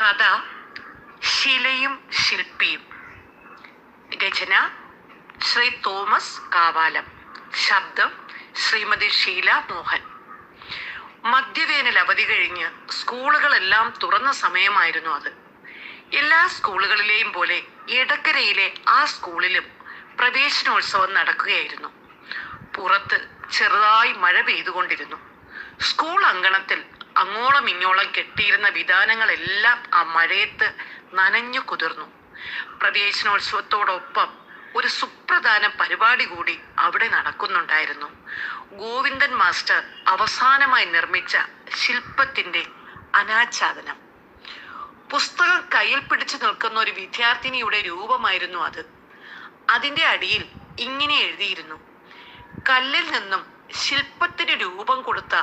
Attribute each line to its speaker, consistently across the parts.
Speaker 1: കഥ ശിലയും ശില്പിയും. രചന ശ്രീ തോമസ് കാവാലം. ശബ്ദം ശ്രീമതി ഷീല മോഹൻ. മധ്യവേനൽ അവധി കഴിഞ്ഞ് സ്കൂളുകളെല്ലാം തുറന്ന സമയമായിരുന്നു അത്. എല്ലാ സ്കൂളുകളിലെയും പോലെ എടക്കരയിലെ ആ സ്കൂളിലും പ്രവേശനോത്സവം നടക്കുകയായിരുന്നു. പുറത്ത് ചെറുതായി മഴ പെയ്തുകൊണ്ടിരുന്നു. സ്കൂൾ അങ്കണത്തിൽ അങ്ങോളം ഇങ്ങോളം കെട്ടിയിരുന്ന വിധാനങ്ങളെല്ലാം ആ മഴയത്ത് നനഞ്ഞു കുതിർന്നു. പ്രവേശനോത്സവത്തോടൊപ്പം ഒരു സുപ്രധാന പരിപാടി കൂടി അവിടെ നടക്കുന്നുണ്ടായിരുന്നു. ഗോവിന്ദൻ മാസ്റ്റർ അവസാനമായി നിർമ്മിച്ച ശില്പത്തിന്റെ അനാച്ഛാദനം. പുസ്തകം കയ്യിൽ പിടിച്ചു നിൽക്കുന്ന ഒരു വിദ്യാർത്ഥിനിയുടെ രൂപമായിരുന്നു അത്. അതിന്റെ അടിയിൽ ഇങ്ങനെ എഴുതിയിരുന്നു: കല്ലിൽ നിന്നും ശില്പത്തിന് രൂപം കൊടുത്ത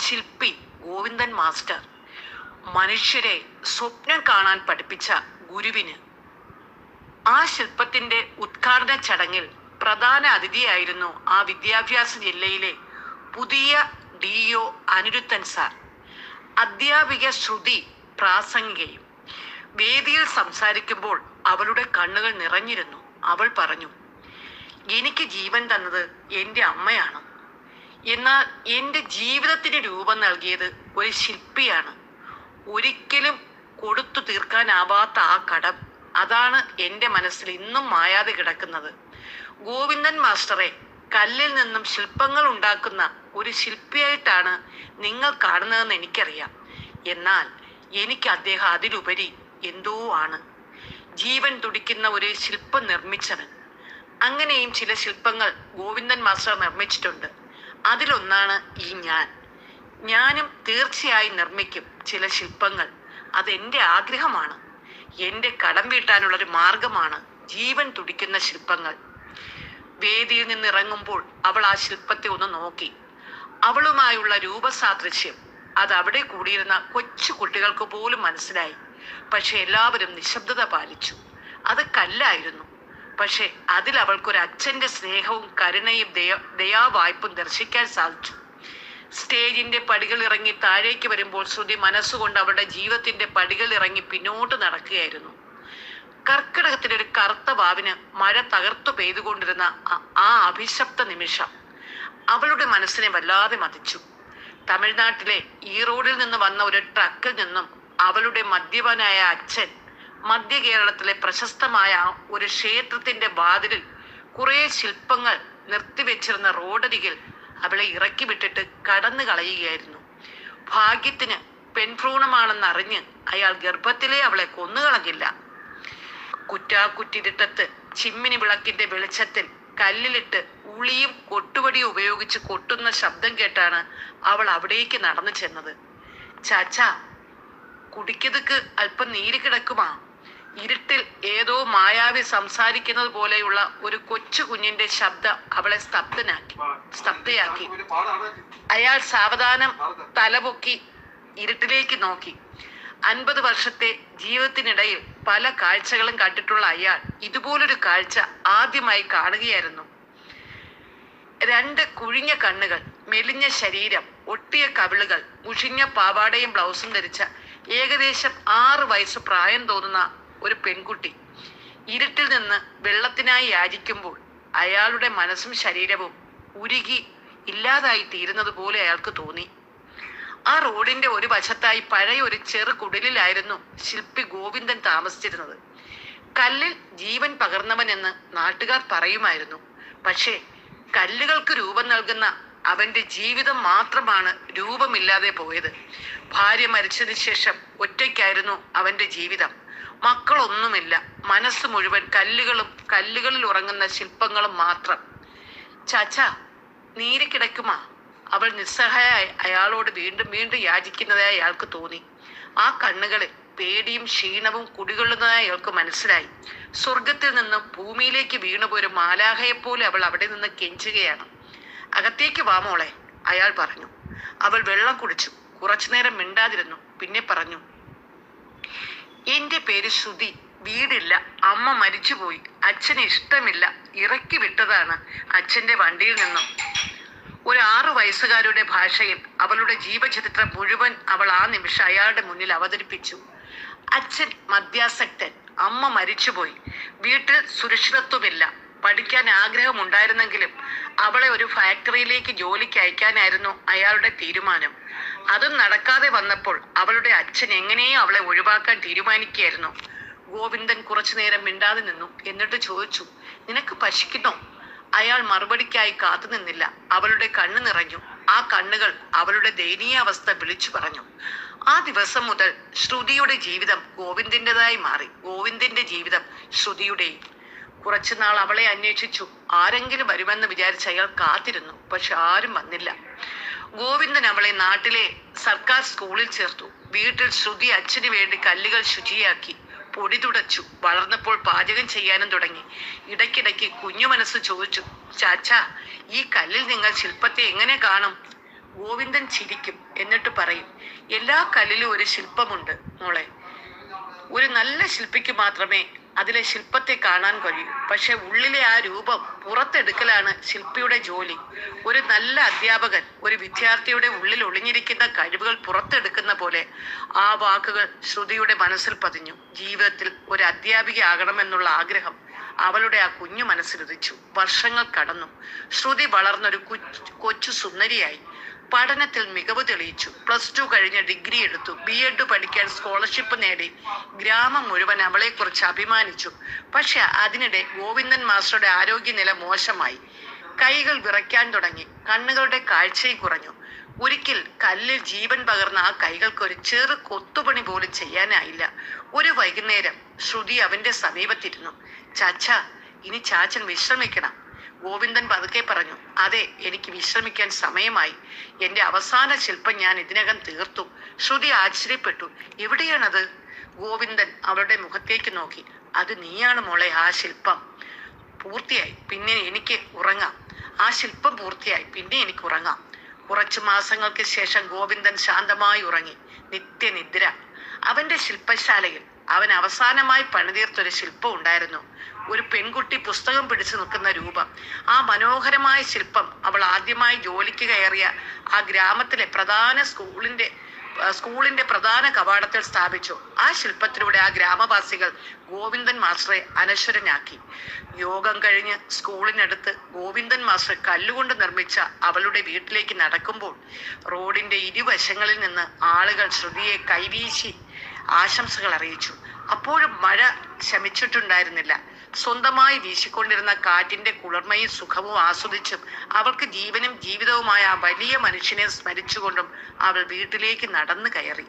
Speaker 1: ശില്പി ഗോവിന്ദൻ മാസ്റ്റർ, മനുഷ്യരെ സ്വപ്നം കാണാൻ പഠിപ്പിച്ച ഗുരുവിന്. ആ ശില്പത്തിന്റെ ഉദ്ഘാടന ചടങ്ങിൽ പ്രധാന അതിഥിയായിരുന്നു ആ വിദ്യാഭ്യാസ ജില്ലയിലെ പുതിയ DO അനിരുദ്ധൻ സാർ. അധ്യാപിക ശ്രുതി പ്രാസംഗികയും. വേദിയിൽ സംസാരിക്കുമ്പോൾ അവളുടെ കണ്ണുകൾ നിറഞ്ഞിരുന്നു. അവൾ പറഞ്ഞു: എനിക്ക് ജീവൻ തന്നത് എൻ്റെ അമ്മയാണ്. എന്നാൽ എൻ്റെ ജീവിതത്തിന് രൂപം നൽകിയത് ഒരു ശില്പിയാണ്. ഒരിക്കലും കൊടുത്തു തീർക്കാനാവാത്ത ആ കടം, അതാണ് എൻ്റെ മനസ്സിൽ ഇന്നും മായാതെ കിടക്കുന്നത്. ഗോവിന്ദൻ മാസ്റ്ററെ കല്ലിൽ നിന്നും ശില്പങ്ങൾ ഉണ്ടാക്കുന്ന ഒരു ശില്പിയായിട്ടാണ് നിങ്ങൾ കാണുന്നതെന്ന് എനിക്കറിയാം. എന്നാൽ എനിക്ക് അദ്ദേഹം അതിലുപരി എന്തോ ആണ്. ജീവൻ തുടിക്കുന്ന ഒരു ശില്പം നിർമ്മിച്ചവൻ. അങ്ങനെയും ചില ശില്പങ്ങൾ ഗോവിന്ദൻ മാസ്റ്റർ നിർമ്മിച്ചിട്ടുണ്ട്. അതിലൊന്നാണ് ഈ ഞാനും തീർച്ചയായും നിർമ്മിക്കും ചില ശില്പങ്ങൾ. അതെൻ്റെ ആഗ്രഹമാണ്. എൻ്റെ കടം വീട്ടാനുള്ളൊരു മാർഗമാണ് ജീവൻ തുടിക്കുന്ന ശില്പങ്ങൾ. വേദിയിൽ നിന്നിറങ്ങുമ്പോൾ അവൾ ആ ശില്പത്തെ ഒന്ന് നോക്കി. അവളുമായുള്ള രൂപസാദൃശ്യം അത് അവിടെ കൂടിയിരുന്ന കൊച്ചു കുട്ടികൾക്ക് പോലും മനസ്സിലായി. പക്ഷെ എല്ലാവരും നിശബ്ദത പാലിച്ചു. അത് കല്ലായിരുന്നു. പക്ഷെ അതിൽ അവൾക്കൊരു അച്ഛന്റെ സ്നേഹവും കരുണയും ദയാവായ്പും ദർശിക്കാൻ സാധിച്ചു. സ്റ്റേജിന്റെ പടികൾ ഇറങ്ങി താഴേക്ക് വരുമ്പോൾ ശ്രുതി മനസ്സുകൊണ്ട് അവളുടെ ജീവിതത്തിന്റെ പടികൾ ഇറങ്ങി പിന്നോട്ട് നടക്കുകയായിരുന്നു. കർക്കിടകത്തിലെ ഒരു കറുത്ത വാവിന് മഴ തകർത്തു പെയ്തുകൊണ്ടിരുന്ന ആ അഭിശപ്ത നിമിഷം അവളുടെ മനസ്സിനെ വല്ലാതെ മതിച്ചു. തമിഴ്നാട്ടിലെ ഈറോഡിൽ നിന്ന് വന്ന ഒരു ട്രക്കിൽ നിന്നും അവളുടെ മദ്യപനായ അച്ഛൻ മധ്യ കേരളത്തിലെ പ്രശസ്തമായ ഒരു ക്ഷേത്രത്തിന്റെ വാതിലിൽ കുറെ ശില്പങ്ങൾ നിർത്തിവെച്ചിരുന്ന റോഡരികിൽ അവളെ ഇറക്കി വിട്ടിട്ട് കടന്നു കളയുകയായിരുന്നു. ഭാഗ്യത്തിന് പെൺഭ്രൂണമാണെന്നറിഞ്ഞ് അയാൾ ഗർഭത്തിലെ അവളെ കൊന്നുകളഞ്ഞില്ല. കുറ്റാക്കുറ്റിരുട്ടത്ത് ചിമ്മിനി വിളക്കിന്റെ വെളിച്ചത്തിൽ കല്ലിലിട്ട് ഉളിയും കൊട്ടുവടിയും ഉപയോഗിച്ച് കൊട്ടുന്ന ശബ്ദം കേട്ടാണ് അവൾ അവിടേക്ക് നടന്നു ചെന്നത്. ചാച്ചാ, കുടിക്കതുക്ക് അല്പം നീര് കിടക്കുമാ. ഇരുട്ടിൽ ഏതോ മായാവി സംസാരിക്കുന്നത് പോലെയുള്ള ഒരു കൊച്ചു കുഞ്ഞിന്റെ ശബ്ദം അവളെ സ്തബ്ധയാക്കി. അയാൾ സാവധാനം തലപൊക്കി ഇരുട്ടിലേക്ക് നോക്കി. 50 വർഷത്തെ ജീവിതത്തിനിടയിൽ പല കാഴ്ചകളും കണ്ടിട്ടുള്ള അയാൾ ഇതുപോലൊരു കാഴ്ച ആദ്യമായി കാണുകയായിരുന്നു. 2 കുഴിഞ്ഞ കണ്ണുകൾ, മെലിഞ്ഞ ശരീരം, ഒട്ടിയ കവിളുകൾ, മുഷിഞ്ഞ പാവാടയും ബ്ലൗസും ധരിച്ച ഏകദേശം 6 വയസ്സ് പ്രായം തോന്നുന്ന ഒരു പെൺകുട്ടി ഇരുട്ടിൽ നിന്ന് വെള്ളത്തിനായി യാചിക്കുമ്പോൾ അയാളുടെ മനസ്സും ശരീരവും ഉരുകി ഇല്ലാതായി തീരുന്നത് പോലെ അയാൾക്ക് തോന്നി. ആ റോഡിന്റെ ഒരു വശത്തായി പഴയ ഒരു ചെറു കുടിലിലായിരുന്നു ശില്പി ഗോവിന്ദൻ താമസിച്ചിരുന്നത്. കല്ലിൽ ജീവൻ പകർന്നവൻ എന്ന് നാട്ടുകാർ പറയുമായിരുന്നു. പക്ഷേ കല്ലുകൾക്ക് രൂപം നൽകുന്ന അവന്റെ ജീവിതം മാത്രമാണ് രൂപമില്ലാതെ പോയത്. ഭാര്യ മരിച്ചതിന് ശേഷം ഒറ്റയ്ക്കായിരുന്നു അവന്റെ ജീവിതം. മക്കളൊന്നുമില്ല. മനസ്സ് മുഴുവൻ കല്ലുകളിൽ ഉറങ്ങുന്ന ശില്പങ്ങളും മാത്രം. ചാച്ചാ, നീര് കിടക്കുമാ? അവൾ നിസ്സഹായ അയാളോട് വീണ്ടും വീണ്ടും യാചിക്കുന്നതായി അയാൾക്ക് തോന്നി. ആ കണ്ണുകളിൽ പേടിയും ക്ഷീണവും കുടികൊള്ളുന്നതായി അയാൾക്ക് മനസ്സിലായി. സ്വർഗത്തിൽ നിന്നും ഭൂമിയിലേക്ക് വീണുപോയൊരു മാലാഖയെപ്പോലെ അവൾ അവിടെ നിന്ന് കെഞ്ചുകയാണ്. അകത്തേക്ക് വാ മോളെ, അയാൾ പറഞ്ഞു. അവൾ വെള്ളം കുടിച്ചു. കുറച്ചുനേരം മിണ്ടാതിരുന്നു. പിന്നെ പറഞ്ഞു: എൻ്റെ പേര് ശ്രുതി. വീടില്ല, അമ്മ മരിച്ചുപോയി. അച്ഛന് ഇഷ്ടമില്ല, ഇറക്കി വിട്ടതാണ് അച്ഛൻ്റെ വണ്ടിയിൽ നിന്നും. ഒരു 6 വയസ്സുകാരുടെ ഭാഷയിൽ അവളുടെ ജീവചരിത്രം മുഴുവൻ അവൾ ആ നിമിഷം അയാളുടെ മുന്നിൽ അവതരിപ്പിച്ചു. അച്ഛൻ മദ്യാസക്തൻ, അമ്മ മരിച്ചുപോയി. വീട്ടിൽ സുരക്ഷിതത്വമില്ല. പഠിക്കാൻ ആഗ്രഹമുണ്ടായിരുന്നെങ്കിലും അവളെ ഒരു ഫാക്ടറിയിലേക്ക് ജോലിക്ക് അയക്കാനായിരുന്നു അയാളുടെ തീരുമാനം. അതും നടക്കാതെ വന്നപ്പോൾ അവളുടെ അച്ഛൻ എങ്ങനെയും അവളെ ഒഴിവാക്കാൻ തീരുമാനിക്കുകയായിരുന്നു. ഗോവിന്ദൻ കുറച്ചു നേരം മിണ്ടാതെ നിന്നു. എന്നിട്ട് ചോദിച്ചു, നിനക്ക് പശിക്കുന്നോ? അയാൾ മറുപടിക്കായി കാത്തു നിന്നില്ല. അവളുടെ കണ്ണു നിറഞ്ഞു. ആ കണ്ണുകൾ അവളുടെ ദയനീയാവസ്ഥ വിളിച്ചു പറഞ്ഞു. ആ ദിവസം മുതൽ ശ്രുതിയുടെ ജീവിതം ഗോവിന്ദിൻ്റെതായി മാറി. ഗോവിന്ദിന്റെ ജീവിതം ശ്രുതിയുടെയും. കുറച്ചുനാൾ അവളെ അന്വേഷിച്ചു. ആരെങ്കിലും വരുമെന്ന് വിചാരിച്ച് അയാൾ കാത്തിരുന്നു. പക്ഷെ ആരും വന്നില്ല. ഗോവിന്ദൻ അവളെ നാട്ടിലെ സർക്കാർ സ്കൂളിൽ ചേർത്തു. വീട്ടിൽ ശ്രുതി അച്ഛന് വേണ്ടി കല്ലുകൾ ശുചിയാക്കി, പൊടി തുടച്ചു. വളർന്നപ്പോൾ പാചകം ചെയ്യാനും തുടങ്ങി. ഇടയ്ക്കിടയ്ക്ക് കുഞ്ഞു മനസ്സ് ചോദിച്ചു, ചാച്ചാ, ഈ കല്ലിൽ നിങ്ങൾ ശില്പത്തെ എങ്ങനെ കാണും? ഗോവിന്ദൻ ചിരിക്കും. എന്നിട്ട് പറയും, എല്ലാ കല്ലിലും ഒരു ശില്പമുണ്ട് മോളെ. ഒരു നല്ല ശില്പിക്ക് മാത്രമേ അതിലെ ശില്പത്തെ കാണാൻ കഴിയൂ. പക്ഷെ ഉള്ളിലെ ആ രൂപം പുറത്തെടുക്കലാണ് ശില്പിയുടെ ജോലി. ഒരു നല്ല അധ്യാപകൻ ഒരു വിദ്യാർത്ഥിയുടെ ഉള്ളിൽ ഒളിഞ്ഞിരിക്കുന്ന കഴിവുകൾ പുറത്തെടുക്കുന്ന പോലെ ആ വാക്കുകൾ ശ്രുതിയുടെ മനസ്സിൽ പതിഞ്ഞു. ജീവിതത്തിൽ ഒരു അധ്യാപികയാകണമെന്നുള്ള ആഗ്രഹം അവളുടെ ആ കുഞ്ഞു മനസ്സിലുദിച്ചു. വർഷങ്ങൾ കടന്നു. ശ്രുതി വളർന്നൊരു കൊച്ചു സുന്ദരിയായി. പഠനത്തിൽ മികവ് തെളിയിച്ചു. +2 കഴിഞ്ഞ് ഡിഗ്രി എടുത്തു. B.Ed പഠിക്കാൻ സ്കോളർഷിപ്പ് നേടി. ഗ്രാമം മുഴുവൻ അവളെക്കുറിച്ച് അഭിമാനിച്ചു. പക്ഷെ അതിനിടെ ഗോവിന്ദൻ മാസ്റ്ററുടെ ആരോഗ്യനില മോശമായി. കൈകൾ വിറയ്ക്കാൻ തുടങ്ങി. കണ്ണുകളുടെ കാഴ്ചയും കുറഞ്ഞു. ഒരിക്കൽ കല്ലിൽ ജീവൻ പകർന്ന ആ കൈകൾക്ക് ഒരു ചെറു കൊത്തുപണി പോലും ചെയ്യാനായില്ല. ഒരു വൈകുന്നേരം ശ്രുതി അവന്റെ സമീപത്തിരുന്നു. ചാച്ചാ, ഇനി ചാച്ചൻ വിശ്രമിക്കണം. ഗോവിന്ദൻ പതുക്കെ പറഞ്ഞു. അതെ, എനിക്ക് വിശ്രമിക്കാൻ സമയമായി. എന്റെ അവസാന ശില്പം ഞാൻ ഇതിനകം തീർത്തു. ശ്രുതി ആശ്ചര്യപ്പെട്ടു. എവിടെയാണത്? ഗോവിന്ദൻ അവളുടെ മുഖത്തേക്ക് നോക്കി. അത് നീയാണ് മോളെ. ആ ശില്പം പൂർത്തിയായി, പിന്നെ എനിക്ക് ഉറങ്ങാം. ആ ശില്പം പൂർത്തിയായി, പിന്നെ എനിക്ക് ഉറങ്ങാം. കുറച്ചു മാസങ്ങൾക്ക് ശേഷം ഗോവിന്ദൻ ശാന്തമായി ഉറങ്ങി. നിത്യനിദ്ര. അവന്റെ ശില്പശാലയിൽ അവൻ അവസാനമായി പണിതീർത്തൊരു ശില്പം ഉണ്ടായിരുന്നു. ഒരു പെൺകുട്ടി പുസ്തകം പിടിച്ചു നിൽക്കുന്ന രൂപം. ആ മനോഹരമായ ശില്പം അവൾ ആദ്യമായി ജോലിക്ക് കയറിയ ആ ഗ്രാമത്തിലെ സ്കൂളിന്റെ പ്രധാന കവാടത്തിൽ സ്ഥാപിച്ചു. ആ ശില്പത്തിലൂടെ ആ ഗ്രാമവാസികൾ ഗോവിന്ദൻ മാസ്റ്ററെ അനശ്വരനാക്കി. യോഗം കഴിഞ്ഞ് സ്കൂളിനടുത്ത് ഗോവിന്ദൻ മാസ്റ്റർ കല്ലുകൊണ്ട് നിർമ്മിച്ച അവളുടെ വീട്ടിലേക്ക് നടക്കുമ്പോൾ റോഡിന്റെ ഇരുവശങ്ങളിൽ നിന്ന് ആളുകൾ ശ്രുതിയെ കൈവീശി ആശംസകൾ അറിയിച്ചു. അപ്പോഴും മഴ ശമിച്ചിട്ടുണ്ടായിരുന്നില്ല. സ്വന്തമായി വീശിക്കൊണ്ടിരുന്ന കാറ്റിന്റെ കുളിർമയും സുഖവും ആസ്വദിച്ചും അവൾക്ക് ജീവനും ജീവിതവുമായ ആ വലിയ മനുഷ്യനെ സ്മരിച്ചുകൊണ്ടും അവൾ വീട്ടിലേക്ക് നടന്നു കയറി.